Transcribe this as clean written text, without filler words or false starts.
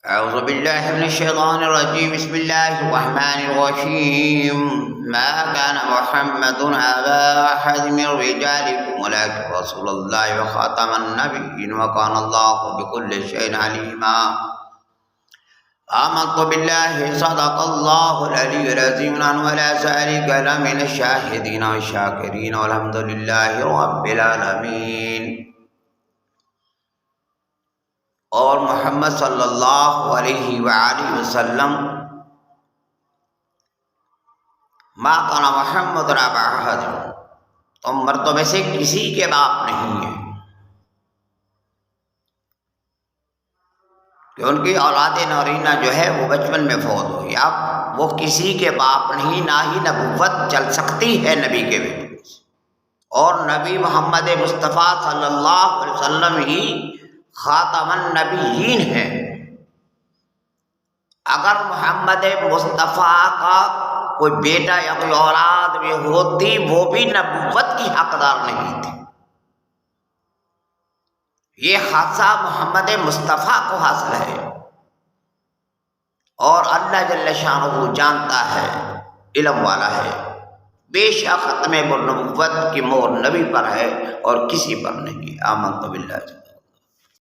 أعوذ بالله من الشيطان الرجيم. بسم الله الرحمن الرحيم. ما كان محمد أبا أحد من رجالكم ولكن رسول الله وخاتم النبيين وكان الله بكل شيء عليما. آمنت بالله صدق الله العلي العظيم وعلى ذلك لمن الشاهدين والشاكرين والحمد لله رب العالمين. اور محمد صلی اللہ علیہ وآلہ وسلم ما کان محمد ابا احد، تم مردوں میں سے کسی کے باپ نہیں ہیں، کہ ان کی اولاد نورینہ جو ہے وہ بچپن میں فوت ہوئی. اب وہ کسی کے باپ نہیں، نہ ہی نبوت چل سکتی ہے نبی کے بیٹے سے. اور نبی محمد مصطفیٰ صلی اللہ علیہ وسلم ہی خاتم النبیین ہے. اگر محمد مصطفیٰ کا کوئی بیٹا یا کوئی اولاد بھی ہوتی، وہ بھی نبوت کی حقدار نہیں تھی. یہ خاصہ محمد مصطفیٰ کو حاصل ہے، اور اللہ جل شانہ جانتا ہے، علم والا ہے. بے شک ختم نبوت کی مہر نبی پر ہے اور کسی پر نہیں. آمنت باللہ.